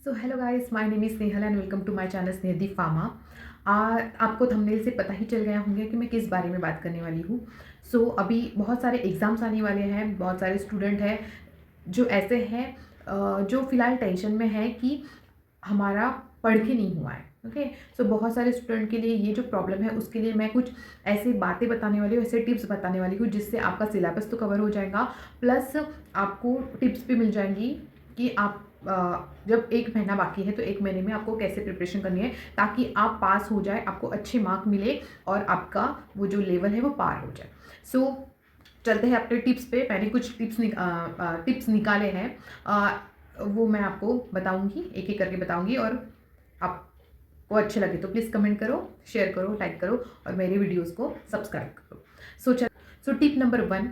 So hello guys, my name is Snehal and welcome to my channel Snehdi pharma. आपको thumbnail से पता ही चल गया होंगे कि मैं किस बारे में बात करने वाली हूँ। अभी बहुत सारे एग्ज़ाम्स आने वाले हैं, बहुत सारे स्टूडेंट हैं जो ऐसे हैं जो फ़िलहाल टेंशन में है कि हमारा पढ़ के नहीं हुआ है। ओके, बहुत सारे स्टूडेंट के लिए ये जो प्रॉब्लम है उसके लिए मैं कुछ ऐसी बातें बताने वाली हूँ, ऐसे टिप्स बताने वाली हूँ जिससे आपका सिलेबस तो कवर हो जाएगा, प्लस आपको टिप्स भी मिल जाएंगी कि आप जब 1 महीना बाकी है तो 1 महीने में आपको कैसे प्रिपरेशन करनी है ताकि आप पास हो जाए, आपको अच्छे मार्क मिले और आपका वो जो लेवल है वो पार हो जाए। चलते हैं अपने टिप्स पे। मैंने कुछ टिप्स निकाले हैं, वो मैं आपको बताऊंगी, एक एक करके बताऊंगी, और आपको अच्छे लगे तो प्लीज़ कमेंट करो, शेयर करो, लाइक करो और मेरे वीडियोज़ को सब्सक्राइब करो। Tip number 1,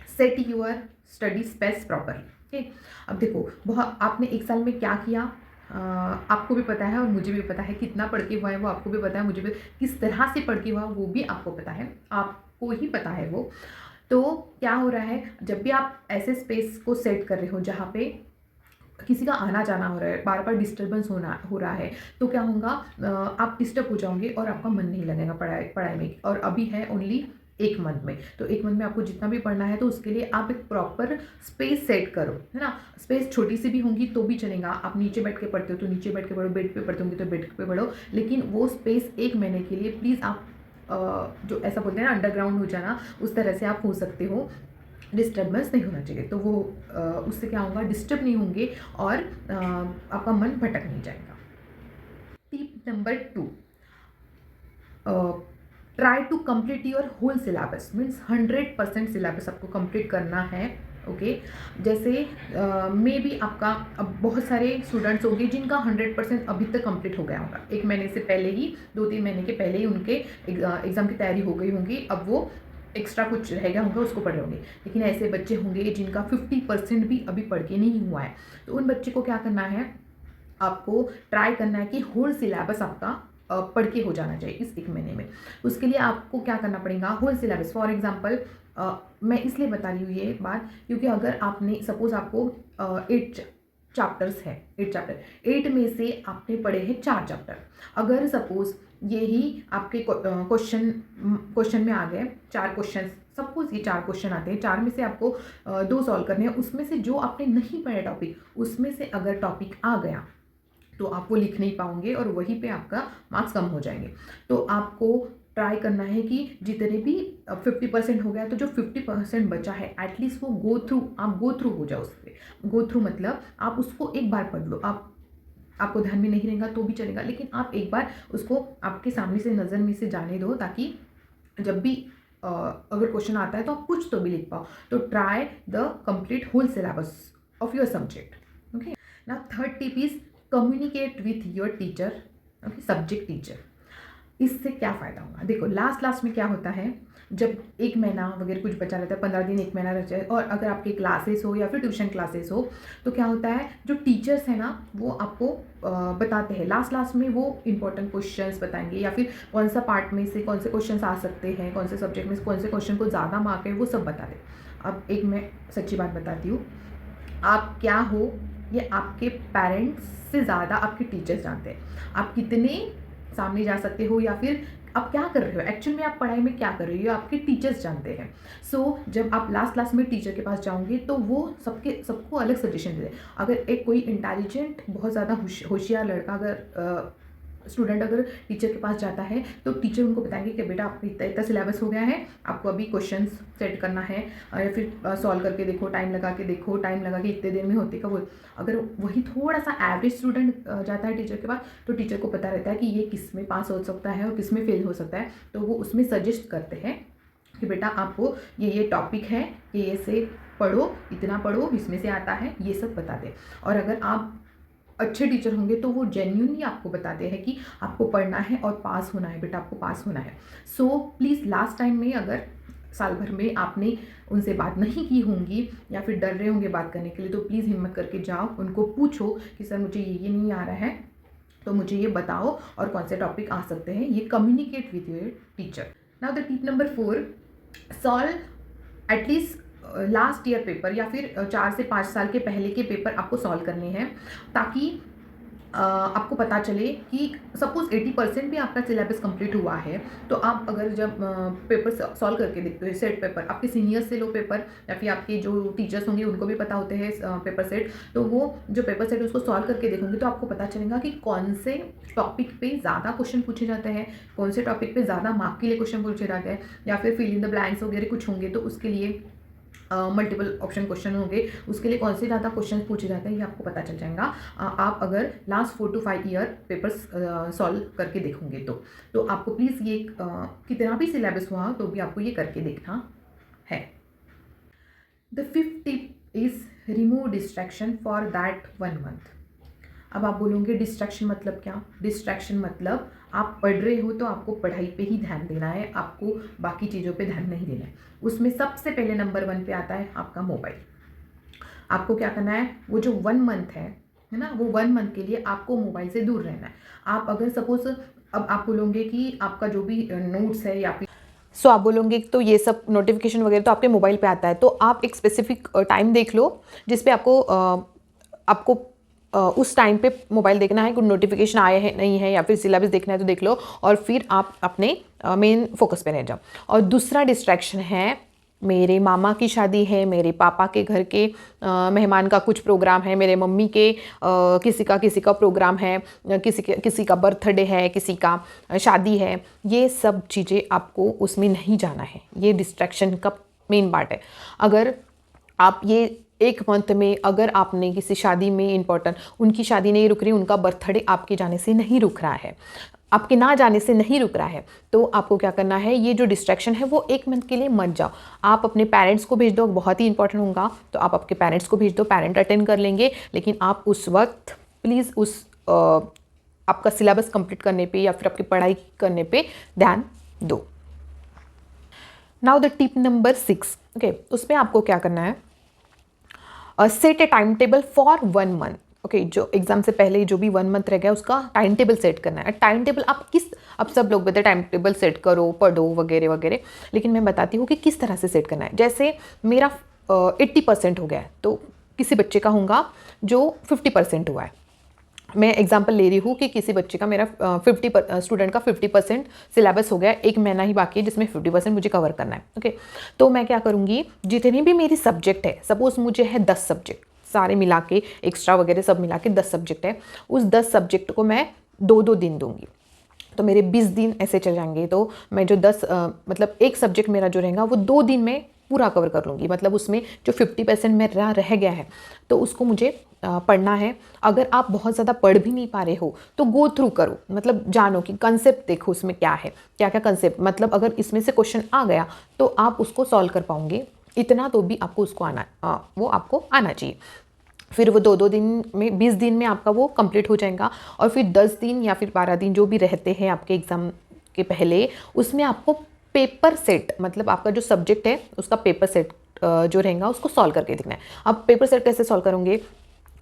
set your study space properly. Okay, अब देखो, बहुत आपने 1 साल में क्या किया, आपको भी पता है और मुझे भी पता है। कितना पढ़ के हुआ है वो आपको भी पता है, मुझे भी। किस तरह से पढ़ के हुआ वो भी आपको पता है, आपको ही पता है वो। तो क्या हो रहा है, जब भी आप ऐसे स्पेस को सेट कर रहे हो जहाँ पे किसी का आना जाना हो रहा है, बार बार डिस्टर्बेंस हो रहा है, तो क्या होगा, आप डिस्टर्ब हो जाओगे और आपका मन नहीं लगेगा पढ़ाई पढ़ाई में। और अभी है ओनली 1 मंथ में, तो 1 मंथ में आपको जितना भी पढ़ना है तो उसके लिए आप एक प्रॉपर स्पेस सेट करो, है ना। स्पेस छोटी सी भी होंगी तो भी चलेगा। आप नीचे बैठ के पढ़ते हो तो नीचे बैठ के पढ़ो, बेड पे पढ़ते होंगे तो बेड पे पढ़ो, लेकिन वो स्पेस 1 महीने के लिए प्लीज़ आप जो ऐसा बोलते हैं ना, अंडरग्राउंड हो जाना, उस तरह से आप हो सकते हो। डिस्टर्बेंस नहीं होना चाहिए, तो वो उससे क्या होगा, डिस्टर्ब नहीं होंगे और आपका मन भटक नहीं जाएगा। Tip number 2, try to complete your whole syllabus. Means 100% syllabus आपको कंप्लीट करना है। ओके, जैसे मे बी आपका, अब बहुत सारे स्टूडेंट्स होंगे जिनका 100% अभी तक कंप्लीट हो गया होगा, 1 महीने से पहले ही, 2-3 महीने के पहले ही उनके एग्ज़ाम की तैयारी हो गई होंगी, अब वो एक्स्ट्रा कुछ रह गया होगा उसको पढ़ रहे होंगे। लेकिन ऐसे बच्चे होंगे जिनका 50% भी अभी पढ़ के नहीं हुआ है, तो उन बच्चे को क्या करना है, आपको ट्राई करना है कि होल सिलेबस आपका पढ़ के हो जाना चाहिए इस 1 महीने में। उसके लिए आपको क्या करना पड़ेगा, होल सिलेबस। फॉर एग्जांपल, मैं इसलिए बता रही हूँ ये बात क्योंकि अगर आपने सपोज़ आपको 8 चैप्टर्स है, 8 चैप्टर, 8 में से आपने पढ़े हैं 4 चैप्टर। अगर सपोज़ यही आपके क्वेश्चन में आ गए 4 क्वेश्चन, सपोज़ ये 4 क्वेश्चन आते हैं, 4 में से आपको 2 सॉल्व करने हैं, उसमें से जो आपने नहीं पढ़ा टॉपिक, उसमें से अगर टॉपिक आ गया तो आप वो लिख नहीं पाओगे और वहीं पे आपका मार्क्स कम हो जाएंगे। तो आपको ट्राई करना है कि जितने भी 50% हो गया तो जो 50% बचा है एटलीस्ट वो गो थ्रू हो जाओ। उस पर गो थ्रू मतलब आप उसको एक बार पढ़ लो। आपको ध्यान में नहीं रहेगा तो भी चलेगा, लेकिन आप एक बार उसको आपके सामने से, नज़र में से जाने दो, ताकि जब भी अगर क्वेश्चन आता है तो आप कुछ तो भी लिख पाओ। तो try the complete whole syllabus of your subject. Okay, now third tip is communicate with your teacher, okay, subject teacher. इससे क्या फ़ायदा होगा, देखो, लास्ट में क्या होता है, जब 1 महीना वगैरह कुछ बचा रहता है, 15 दिन, 1 महीना रह जाए, और अगर आपके क्लासेस हो या फिर ट्यूशन क्लासेस हो, तो क्या होता है, जो टीचर्स हैं ना वो आपको बताते हैं, लास्ट में वो इंपॉर्टेंट क्वेश्चंस बताएंगे, या फिर कौन सा पार्ट में से कौन से क्वेश्चंस आ सकते हैं, कौन से सब्जेक्ट में कौन से क्वेश्चन को ज़्यादा मार्क है, वो सब बता दें। अब एक मैं सच्ची बात बताती हूँ, आप क्या हो ये आपके पेरेंट्स से ज़्यादा आपके टीचर्स जानते हैं। आप कितने सामने जा सकते हो या फिर आप क्या कर रहे हो, एक्चुअल में आप पढ़ाई में क्या कर रहे हो, आपके टीचर्स जानते हैं। जब आप लास्ट में टीचर के पास जाओगे तो वो सबको अलग सजेशन दे। अगर एक कोई इंटेलिजेंट, बहुत ज़्यादा होशियार लड़का, अगर स्टूडेंट अगर टीचर के पास जाता है तो टीचर उनको बताएंगे कि बेटा आपका इतना इतना सिलेबस हो गया है, आपको अभी क्वेश्चंस सेट करना है, या फिर सॉल्व करके देखो, टाइम लगा के देखो, टाइम लगा के इतने देर में होते का वो। अगर वही थोड़ा सा एवरेज स्टूडेंट जाता है टीचर के पास, तो टीचर को पता रहता है कि ये किस में पास हो सकता है और किस में फेल हो सकता है, तो वो उसमें सजेस्ट करते हैं कि बेटा आपको ये टॉपिक है, ये से पढ़ो, इतना पढ़ो, इसमें से आता है, ये सब बता दें। और अगर आप अच्छे टीचर होंगे तो वो जेन्युइनली आपको बताते हैं कि आपको पढ़ना है और पास होना है, बेटा आपको पास होना है। प्लीज़ लास्ट टाइम में, अगर साल भर में आपने उनसे बात नहीं की होंगी या फिर डर रहे होंगे बात करने के लिए, तो प्लीज़ हिम्मत करके जाओ, उनको पूछो कि सर मुझे ये नहीं आ रहा है, तो मुझे ये बताओ और कौन से टॉपिक आ सकते हैं। ये communicate with your teacher. Now the tip number 4, solve at least last year paper, या फिर 4 से 5 साल के पहले के पेपर आपको सॉल्व करने हैं, ताकि आपको पता चले कि सपोज़ 80% भी आपका सिलेबस कंप्लीट हुआ है, तो आप अगर जब पेपर सॉल्व करके देखते हो सेट पेपर, आपके सीनियर्स से लो पेपर या फिर आपके जो टीचर्स होंगे उनको भी पता होते हैं पेपर सेट, तो वो जो पेपर सेट उसको सॉल्व करके देखोगे तो आपको पता चलेगा कि कौन से टॉपिक पे ज़्यादा क्वेश्चन पूछे जाते हैं, कौन से टॉपिक पे ज़्यादा मार्क के लिए क्वेश्चन पूछे जाते हैं, या फिर फिल इन द ब्लैंक्स वगैरह कुछ होंगे तो उसके लिए मल्टीपल ऑप्शन क्वेश्चन होंगे, उसके लिए कौन से ज़्यादा क्वेश्चन पूछे जाते हैं ये आपको पता चल जाएगा आप अगर last 4 to 5 year papers solve करके देखोगे तो आपको प्लीज़ ये कितना भी सिलेबस हुआ तो भी आपको ये करके देखना है। The fifth tip is remove distraction for that 1 month. अब आप बोलोगे डिस्ट्रैक्शन मतलब क्या? डिस्ट्रैक्शन मतलब आप पढ़ रहे हो तो आपको पढ़ाई पे ही ध्यान देना है, आपको बाकी चीज़ों पे ध्यान नहीं देना है। उसमें सबसे पहले नंबर 1 पे आता है आपका मोबाइल। आपको क्या करना है, वो जो 1 मंथ है ना, वो 1 मंथ के लिए आपको मोबाइल से दूर रहना है। आप अगर सपोज अब आप बोलोगे कि आपका जो भी नोट्स है या फिर आप बोलोगे तो ये सब नोटिफिकेशन वगैरह तो आपके मोबाइल पे आता है, तो आप एक स्पेसिफिक टाइम देख लो जिस पे आपको उस टाइम पे मोबाइल देखना है, कुछ नोटिफिकेशन आए हैं नहीं है या फिर सिलेबस देखना है तो देख लो, और फिर आप अपने मेन फोकस पे रह जाओ। और दूसरा डिस्ट्रैक्शन है, मेरे मामा की शादी है, मेरे पापा के घर के मेहमान का कुछ प्रोग्राम है, मेरे मम्मी के किसी का प्रोग्राम है, किसी का बर्थडे है, किसी का शादी है, ये सब चीज़ें आपको उसमें नहीं जाना है। ये डिस्ट्रैक्शन का मेन पार्ट है। अगर आप ये 1 मंथ में अगर आपने किसी शादी में इम्पोर्टेंट, उनकी शादी नहीं रुक रही, उनका बर्थडे आपके जाने से नहीं रुक रहा है, आपके ना जाने से नहीं रुक रहा है, तो आपको क्या करना है, ये जो डिस्ट्रैक्शन है वो 1 मंथ के लिए मत जाओ। आप अपने पेरेंट्स को भेज दो, बहुत ही इंपॉर्टेंट होगा तो आप आपके पेरेंट्स को भेज दो, पेरेंट अटेंड कर लेंगे, लेकिन आप उस वक्त प्लीज़ आपका सिलेबस कंप्लीट करने पे या फिर आपकी पढ़ाई करने पे ध्यान दो। Now the tip number 6, okay, उसमें आपको क्या करना है, set A time table for 1 month. Okay, जो एग्जाम से पहले जो भी 1 मंथ रह गया उसका टाइम टेबल सेट करना है। टाइम टेबल आप अब सब लोग बताते टाइम टेबल सेट करो, पढ़ो वगैरह वगैरह, लेकिन मैं बताती हूँ कि किस तरह से सेट करना है। जैसे मेरा 80% हो गया है, तो किसी बच्चे का होगा जो 50% हुआ है। मैं एग्जांपल ले रही हूँ कि किसी बच्चे का मेरा स्टूडेंट का 50% सिलेबस हो गया, 1 महीना ही बाकी है जिसमें 50% मुझे कवर करना है। ओके, तो मैं क्या करूँगी, जितनी भी मेरी सब्जेक्ट है, सपोज मुझे है 10 सब्जेक्ट सारे मिला के, एक्स्ट्रा वगैरह सब मिला के 10 सब्जेक्ट है, उस 10 सब्जेक्ट को मैं 2-2 दिन दूंगी, तो मेरे 20 दिन ऐसे चल जाएंगे। तो मैं जो 10 मतलब एक सब्जेक्ट मेरा जो रहेगा वो 2 दिन में पूरा कवर कर लूँगी, मतलब उसमें जो 50% मेरा रह गया है तो उसको मुझे पढ़ना है। अगर आप बहुत ज़्यादा पढ़ भी नहीं पा रहे हो तो गो थ्रू करो, मतलब जानो कि कंसेप्ट देखो उसमें क्या है, क्या क्या कंसेप्ट, मतलब अगर इसमें से क्वेश्चन आ गया तो आप उसको सॉल्व कर पाओगे, इतना तो भी आपको उसको वो आपको आना चाहिए। फिर वो 2-2 दिन में 20 दिन में आपका वो कंप्लीट हो जाएगा, और फिर 10 दिन या फिर 12 दिन जो भी रहते हैं आपके एग्ज़ाम के पहले, उसमें आपको पेपर सेट, मतलब आपका जो सब्जेक्ट है उसका पेपर सेट जो रहेगा उसको सॉल्व करके देखना है। अब पेपर सेट कैसे सॉल्व करोगे,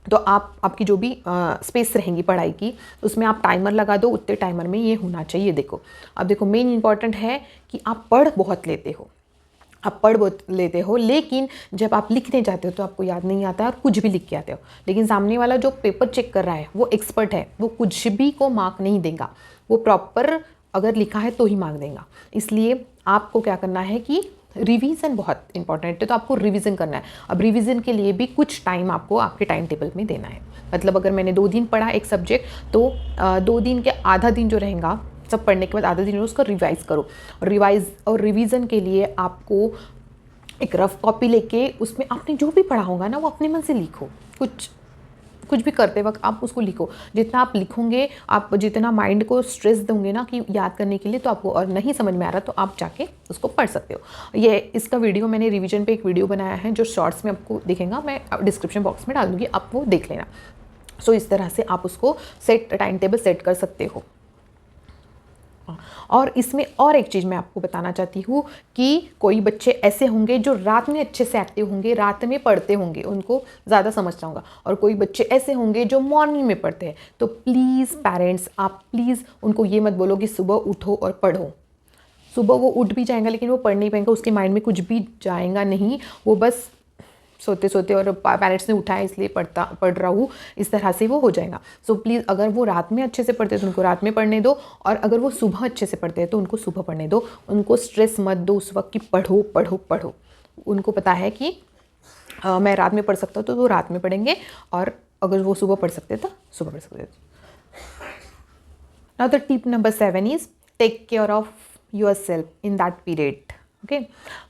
तो आपकी जो भी स्पेस रहेंगी पढ़ाई की, उसमें आप टाइमर लगा दो, उतने टाइमर में ये होना चाहिए। देखो, अब देखो मेन इंपॉर्टेंट है कि आप पढ़ बहुत लेते हो, आप पढ़ बहुत लेते हो, लेकिन जब आप लिखने जाते हो तो आपको याद नहीं आता है और कुछ भी लिख के आते हो। लेकिन सामने वाला जो पेपर चेक कर रहा है वो एक्सपर्ट है, वो कुछ भी को मार्क नहीं देगा, वो प्रॉपर अगर लिखा है तो ही मार्क देगा। इसलिए आपको क्या करना है कि रिवीजन बहुत इंपॉर्टेंट है, तो आपको रिवीजन करना है। अब रिवीजन के लिए भी कुछ टाइम आपको आपके टाइम टेबल में देना है। मतलब अगर मैंने 2 दिन पढ़ा एक सब्जेक्ट, तो 2 दिन के आधा दिन जो रहेगा, सब पढ़ने के बाद आधा दिन उसको रिवाइज़ करो। और रिवीजन के लिए आपको एक रफ कॉपी लेके उसमें आपने जो भी पढ़ा होगा ना वो अपने मन से लिखो, कुछ भी करते वक्त आप उसको लिखो। जितना आप लिखोगे, आप जितना माइंड को स्ट्रेस दोगे ना कि याद करने के लिए, तो आपको और नहीं समझ में आ रहा तो आप जाके उसको पढ़ सकते हो। ये इसका वीडियो मैंने रिवीजन पे एक वीडियो बनाया है जो शॉर्ट्स में आपको दिखेगा, मैं डिस्क्रिप्शन बॉक्स में डाल दूँगी, आप वो देख लेना। सो इस तरह से आप उसको टाइम टेबल सेट कर सकते हो। और इसमें और एक चीज़ मैं आपको बताना चाहती हूँ कि कोई बच्चे ऐसे होंगे जो रात में अच्छे से एक्टिव होंगे, रात में पढ़ते होंगे, उनको ज़्यादा समझता होगा, और कोई बच्चे ऐसे होंगे जो मॉर्निंग में पढ़ते हैं। तो प्लीज़ पेरेंट्स, आप प्लीज़ उनको ये मत बोलो कि सुबह उठो और पढ़ो। सुबह वो उठ भी जाएगा लेकिन वो पढ़ नहीं पाएंगे, उसके माइंड में कुछ भी जाएगा नहीं, वो बस सोते सोते और पेरेंट्स ने उठाया इसलिए पढ़ रहा हूँ, इस तरह से वो हो जाएगा। सो प्लीज़ अगर वो रात में अच्छे से पढ़ते हैं तो उनको रात में पढ़ने दो, और अगर वो सुबह अच्छे से पढ़ते हैं तो उनको सुबह पढ़ने दो। उनको स्ट्रेस मत दो उस वक्त कि पढ़ो पढ़ो पढ़ो। उनको पता है कि मैं रात में पढ़ सकता हूँ तो वो रात में पढ़ेंगे, और अगर वो सुबह पढ़ सकते तो सुबह पढ़ सकते। Now the tip number 7 is take care of yourself in that period. Okay,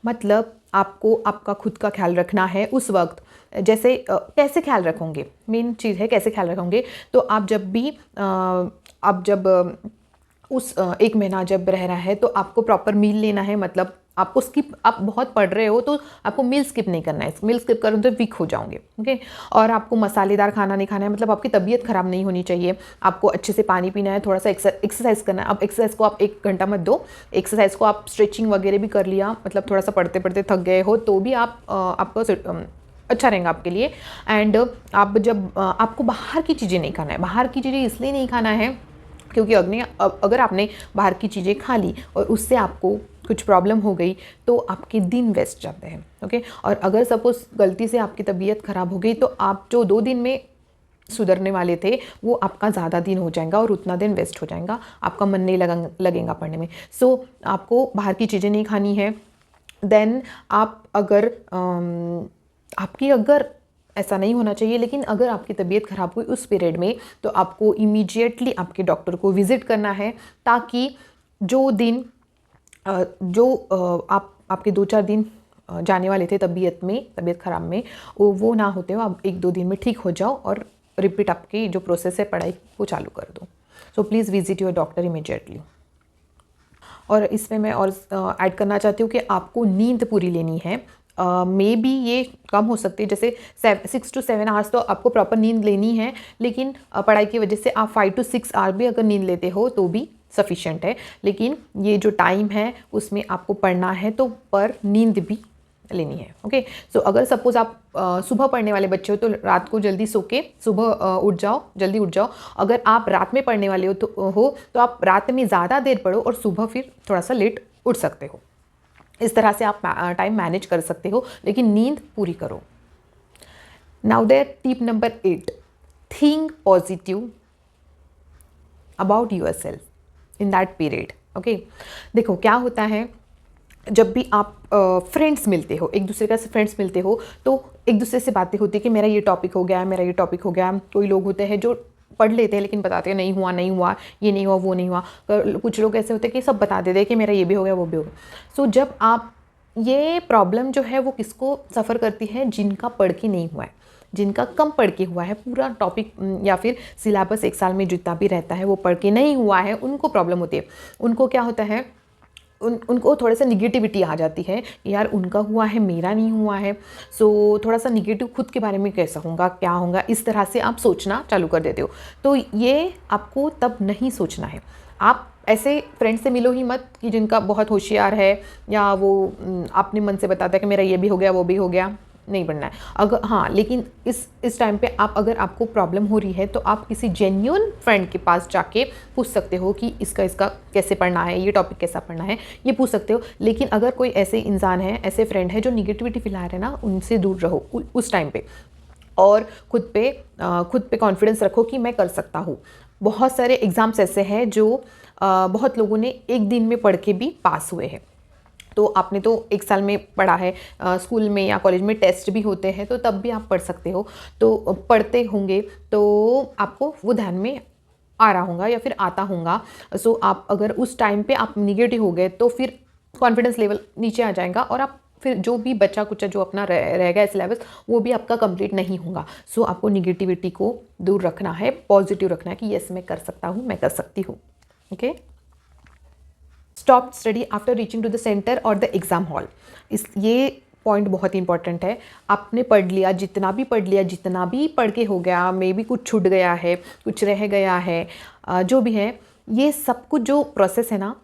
मतलब आपको आपका खुद का ख्याल रखना है उस वक्त। जैसे कैसे ख्याल रखोगे, मेन चीज़ है कैसे ख्याल रखोगे। तो आप जब भी आप जब उस 1 महीना जब रह रहा है तो आपको प्रॉपर मील लेना है। मतलब आपको स्किप, आप बहुत पढ़ रहे हो तो आपको मील स्किप नहीं करना है। मील स्किप करो तो वीक हो जाओगे। ओके, और आपको मसालेदार खाना नहीं खाना है, मतलब आपकी तबीयत ख़राब नहीं होनी चाहिए। आपको अच्छे से पानी पीना है, थोड़ा सा एक्सरसाइज करना है। अब एक्सरसाइज को आप 1 घंटा मत दो, एक्सरसाइज को आप स्ट्रेचिंग वगैरह भी कर लिया, मतलब थोड़ा सा पढ़ते पढ़ते थक गए हो तो भी आप आपको अच्छा रहेगा आपके लिए। एंड आप जब आपको बाहर की चीज़ें नहीं खाना है। बाहर की चीज़ें इसलिए नहीं खाना है क्योंकि अगर आपने बाहर की चीज़ें खा ली और उससे आपको कुछ प्रॉब्लम हो गई तो आपके दिन वेस्ट जाते हैं। ओके, और अगर सपोज़ गलती से आपकी तबीयत ख़राब हो गई तो आप जो 2 दिन में सुधरने वाले थे वो आपका ज़्यादा दिन हो जाएगा और उतना दिन वेस्ट हो जाएगा, आपका मन नहीं लगेगा पढ़ने में। सो आपको बाहर की चीज़ें नहीं खानी है। देन आप अगर आपकी अगर ऐसा नहीं होना चाहिए, लेकिन अगर आपकी तबीयत ख़राब हुई उस पीरियड में तो आपको इमीडिएटली आपके डॉक्टर को विज़िट करना है, ताकि जो दिन आपके 2-4 दिन जाने वाले थे तबीयत ख़राब में, वो ना होते हो, आप 1-2 दिन में ठीक हो जाओ और रिपीट आपकी जो प्रोसेस है पढ़ाई वो चालू कर दो। So please visit your doctor immediately. और इसमें मैं और ऐड करना चाहती हूँ कि आपको नींद पूरी लेनी है। मे बी ये कम हो सकती है, जैसे 6 to 7 आवर्स तो आपको प्रॉपर नींद लेनी है, लेकिन पढ़ाई की वजह से आप 5 to 6 आवर भी अगर नींद लेते हो तो भी सफिशेंट है। लेकिन ये जो टाइम है उसमें आपको पढ़ना है तो पर नींद भी लेनी है। ओके, सो अगर सपोज़ आप सुबह पढ़ने वाले बच्चे हो तो रात को जल्दी सो के सुबह उठ जाओ, जल्दी उठ जाओ। अगर आप रात में पढ़ने वाले तो आप रात में ज़्यादा देर पढ़ो और सुबह फिर थोड़ा सा लेट उठ सकते हो। इस तरह से आप टाइम मैनेज कर सकते हो, लेकिन नींद पूरी करो। Now there tip number 8, think positive about yourself in that period. Okay, देखो क्या होता है, जब भी आप फ्रेंड्स मिलते हो, एक दूसरे का फ्रेंड्स मिलते हो तो एक दूसरे से बातें होती है कि मेरा ये टॉपिक हो गया, मेरा ये टॉपिक हो गया। कोई लोग होते हैं जो पढ़ लेते हैं लेकिन बताते हैं नहीं हुआ, ये नहीं हुआ, वो नहीं हुआ। कुछ लोग ऐसे होते हैं कि सब बता देते हैं कि मेरा ये भी हो गया, वो भी हो गया। सो जब आप, ये प्रॉब्लम जो है वो किसको सफ़र करती है, जिनका पढ़ के नहीं हुआ है, जिनका कम पढ़ के हुआ है, पूरा टॉपिक या फिर सिलेबस 1 साल में जितना भी रहता है वो पढ़ के नहीं हुआ है, उनको प्रॉब्लम होती है। उनको क्या होता है, उनको थोड़ा सा निगेटिविटी आ जाती है, यार उनका हुआ है मेरा नहीं हुआ है। सो थोड़ा सा निगेटिव खुद के बारे में कैसा होगा, क्या होगा, इस तरह से आप सोचना चालू कर देते हो। तो ये आपको तब नहीं सोचना है। आप ऐसे फ्रेंड से मिलो ही मत कि जिनका बहुत होशियार है या वो अपने मन से बताता है कि मेरा ये भी हो गया, वो भी हो गया, नहीं बनना है। अगर हाँ, लेकिन इस टाइम पे अगर आपको प्रॉब्लम हो रही है तो आप किसी जेन्युइन फ्रेंड के पास जाके पूछ सकते हो कि इसका कैसे पढ़ना है, ये टॉपिक कैसा पढ़ना है, ये पूछ सकते हो। लेकिन अगर कोई ऐसे इंसान है, ऐसे फ्रेंड है जो निगेटिविटी फैला रहे हैं ना, उनसे दूर रहो उस टाइम पे, और खुद पे कॉन्फिडेंस रखो कि मैं कर सकता हूँ। बहुत सारे एग्ज़ाम्स ऐसे हैं जो बहुत लोगों ने 1 दिन में पढ़ के भी पास हुए हैं। तो आपने तो 1 साल में पढ़ा है, स्कूल में या कॉलेज में टेस्ट भी होते हैं तो तब भी आप पढ़ सकते हो। तो पढ़ते होंगे तो आपको वो ध्यान में आ रहा होगा या फिर आता होगा। सो आप अगर उस टाइम पे आप निगेटिव हो गए तो फिर कॉन्फिडेंस लेवल नीचे आ जाएगा और आप फिर जो भी बचा कुचा जो अपना रह गया सिलेबस वो भी आपका कंप्लीट नहीं होगा। सो आपको निगेटिविटी को दूर रखना है, पॉजिटिव रखना है कि यस मैं कर सकता हूँ, मैं कर सकती हूँ। Okay, stop study after reaching to the centre और द एग्ज़ाम हॉल। ये पॉइंट बहुत इंपॉर्टेंट है। आपने पढ़ लिया, जितना भी पढ़ के हो गया, मे बी कुछ छूट गया है, कुछ रह गया है, जो भी है, ये सब कुछ जो प्रोसेस है ना,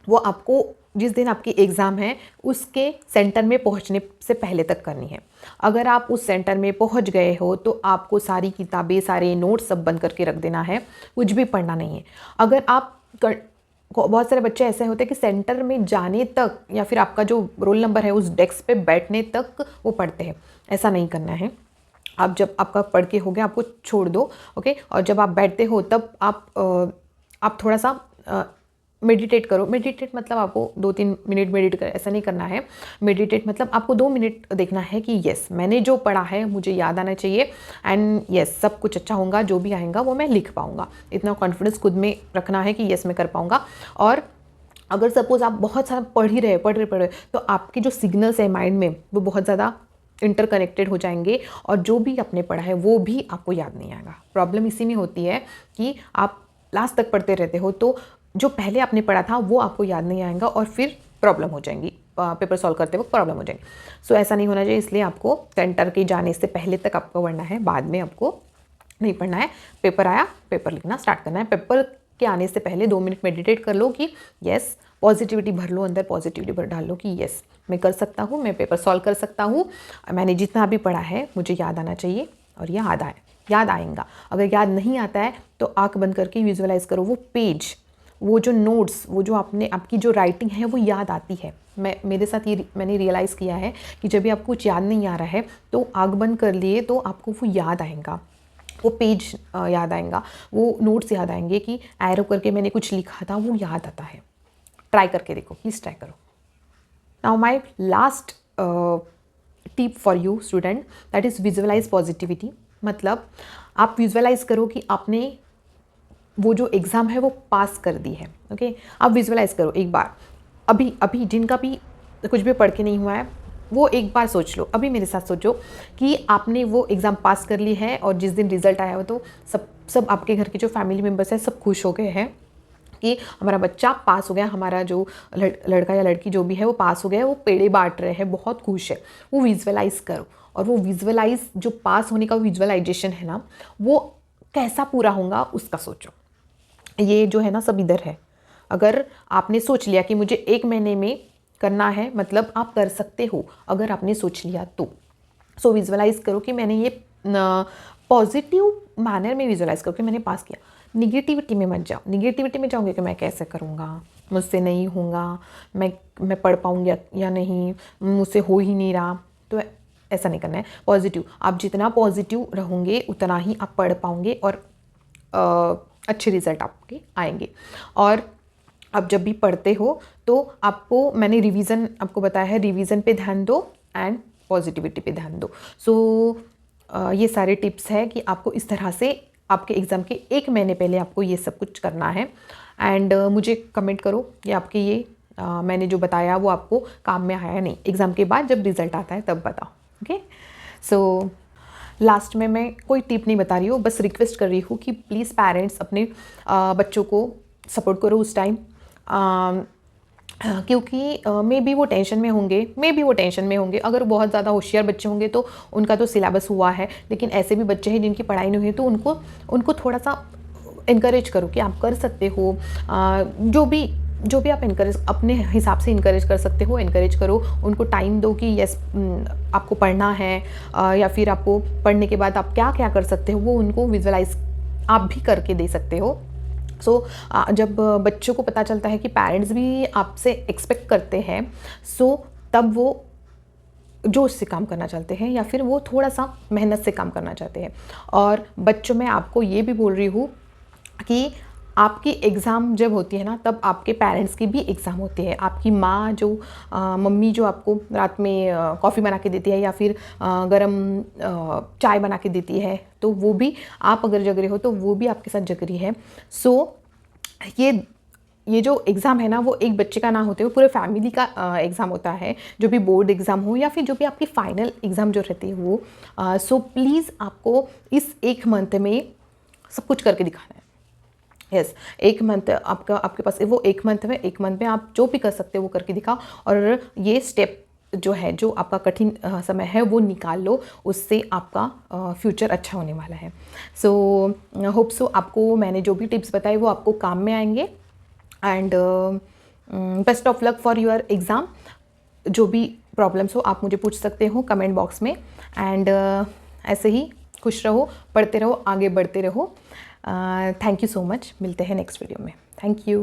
वो आपको जिस दिन आपकी एग्ज़ाम है उसके सेंटर में पहुंचने से पहले तक करनी है। अगर आप उस सेंटर में पहुंच गए हो तो आपको सारी किताबें, सारे नोट्स सब बंद करके रख देना है, कुछ भी पढ़ना नहीं है। अगर आप बहुत सारे बच्चे ऐसे होते हैं कि सेंटर में जाने तक या फिर आपका जो रोल नंबर है उस डेस्क पे बैठने तक वो पढ़ते हैं। ऐसा नहीं करना है। आप जब आपका पढ़ के हो गया आपको छोड़ दो, ओके। और जब आप बैठते हो तब आप थोड़ा सा मेडिटेट करो। मेडिटेट मतलब आपको 2-3 मिनट मेडिटेट कर, ऐसा नहीं करना है। मेडिटेट मतलब आपको 2 मिनट देखना है कि यस मैंने जो पढ़ा है मुझे याद आना चाहिए, एंड यस सब कुछ अच्छा होगा, जो भी आएगा वो मैं लिख पाऊँगा। इतना कॉन्फिडेंस खुद में रखना है कि यस मैं कर पाऊँगा। और अगर सपोज़ आप बहुत सारा पढ़ रहे तो आपके जो सिग्नल्स है माइंड में वो बहुत ज़्यादा इंटरकनेक्टेड हो जाएंगे, और जो भी आपने पढ़ा है वो भी आपको याद नहीं आएगा। प्रॉब्लम इसी में होती है कि आप लास्ट तक पढ़ते रहते हो तो जो पहले आपने पढ़ा था वो आपको याद नहीं आएगा, और फिर प्रॉब्लम हो जाएंगी, पेपर सॉल्व करते वक्त प्रॉब्लम हो जाएगी। सो ऐसा नहीं होना चाहिए, इसलिए आपको सेंटर के जाने से पहले तक आपको पढ़ना है, बाद में आपको नहीं पढ़ना है। पेपर आया, पेपर लिखना स्टार्ट करना है। पेपर के आने से पहले 2 मिनट मेडिटेट कर लो कि यस, पॉजिटिविटी भर लो अंदर, पॉजिटिविटी भर डाल लो कि यस मैं कर सकता हूँ, मैं पेपर सॉल्व कर सकता हूँ, मैंने जितना भी पढ़ा है मुझे याद आना चाहिए, और याद आएगा। अगर याद नहीं आता है तो आंख बंद करके विजुअलाइज करो वो पेज, वो जो नोट्स, वो जो आपकी जो राइटिंग है वो याद आती है। मेरे साथ ये मैंने रियलाइज़ किया है कि जब भी आपको कुछ याद नहीं आ रहा है तो आंख बंद कर लिए तो आपको वो याद आएगा, वो पेज याद आएगा, वो नोट्स याद आएंगे कि एरो करके मैंने कुछ लिखा था, वो याद आता है। ट्राई करके देखो, प्लीज़ ट्राई करो। Now my last tip for you student, that is visualise positivity. मतलब आप विजुअलाइज करो कि आपने वो जो एग्ज़ाम है वो पास कर दी है, ओके। आप विजुअलाइज करो एक बार, अभी जिनका भी कुछ भी पढ़ के नहीं हुआ है वो एक बार सोच लो, अभी मेरे साथ सोचो कि आपने वो एग्ज़ाम पास कर ली है, और जिस दिन रिज़ल्ट आया हो तो सब आपके घर के जो फैमिली मेम्बर्स हैं सब खुश हो गए हैं कि हमारा बच्चा पास हो गया, हमारा जो लड़का या लड़की जो भी है वो पास हो गया है, वो पेड़े बांट रहे हैं, बहुत खुश है। वो विजुअलाइज़ करो, और वो विजुअलाइज जो पास होने का विजुअलाइजेशन है ना, वो कैसा पूरा होगा उसका सोचो। ये जो है ना सब इधर है। अगर आपने सोच लिया कि मुझे 1 महीने में करना है, मतलब आप कर सकते हो अगर आपने सोच लिया तो। सो विजुअलाइज करो कि मैंने ये पॉजिटिव मैनर में विजुअलाइज करो कि मैंने पास किया। निगेटिविटी में मत जाओ। निगेटिविटी में जाओगे कि मैं कैसे करूँगा, मुझसे नहीं होगा, मैं पढ़ पाऊँगी या नहीं, मुझसे हो ही नहीं रहा, तो ऐसा नहीं करना है। पॉजिटिव, आप जितना पॉजिटिव रहोगे उतना ही आप पढ़ पाओगे, और अच्छे रिजल्ट आपके आएंगे। और अब जब भी पढ़ते हो तो आपको, मैंने रिवीजन आपको बताया है, रिवीजन पे ध्यान दो एंड पॉजिटिविटी पे ध्यान दो। सो ये सारे टिप्स है कि आपको इस तरह से आपके एग्ज़ाम के 1 महीने पहले आपको ये सब कुछ करना है। एंड मुझे कमेंट करो कि आपके ये मैंने जो बताया वो आपको काम में आया या नहीं। एग्ज़ाम के बाद जब रिज़ल्ट आता है तब बताओ, ओके। सो लास्ट में मैं कोई टिप नहीं बता रही हूँ, बस रिक्वेस्ट कर रही हूँ कि प्लीज़ पेरेंट्स अपने बच्चों को सपोर्ट करो उस टाइम, क्योंकि मे बी वो टेंशन में होंगे। अगर बहुत ज़्यादा होशियार बच्चे होंगे तो उनका तो सिलेबस हुआ है, लेकिन ऐसे भी बच्चे हैं जिनकी पढ़ाई नहीं हुई, तो उनको थोड़ा सा इनकरेज करो कि आप कर सकते हो। जो भी आप इनकरेज अपने हिसाब से इनकरेज कर सकते हो, इनकरेज करो। उनको टाइम दो कि यस आपको पढ़ना है, या फिर आपको पढ़ने के बाद आप क्या क्या कर सकते हो वो उनको विजुअलाइज आप भी करके दे सकते हो। सो जब बच्चों को पता चलता है कि पेरेंट्स भी आपसे एक्सपेक्ट करते हैं, सो तब वो जोश से काम करना चाहते हैं, या फिर वो थोड़ा सा मेहनत से काम करना चाहते हैं। और बच्चों में आपको ये भी बोल रही हूँ कि आपकी एग्ज़ाम जब होती है ना, तब आपके पेरेंट्स की भी एग्ज़ाम होती है। आपकी माँ जो मम्मी जो आपको रात में कॉफ़ी बना के देती है, या फिर गरम चाय बना के देती है, तो वो भी आप अगर जग रहे हो तो वो भी आपके साथ जग रही है। सो ये जो एग्ज़ाम है ना, वो एक बच्चे का ना होते हुए पूरे फैमिली का एग्ज़ाम होता है, जो भी बोर्ड एग्ज़ाम हो या फिर जो भी आपकी फाइनल एग्ज़ाम जो रहती है वो। सो प्लीज़ आपको इस 1 मंथ में सब कुछ करके दिखाना है। यस, 1 मंथ आपके पास वो 1 मंथ में, 1 मंथ में आप जो भी कर सकते हो वो करके दिखाओ। और ये स्टेप जो है, जो आपका कठिन समय है वो निकाल लो, उससे आपका फ्यूचर अच्छा होने वाला है। सो होप सो आपको मैंने जो भी टिप्स बताए वो आपको काम में आएंगे। And best of luck for your exam. जो भी प्रॉब्लम्स हो आप मुझे पूछ सकते हो कमेंट बॉक्स में। एंड ऐसे ही खुश रहो, पढ़ते रहो, आगे बढ़ते रहो। Thank you so much. मिलते हैं नेक्स्ट वीडियो में। Thank you.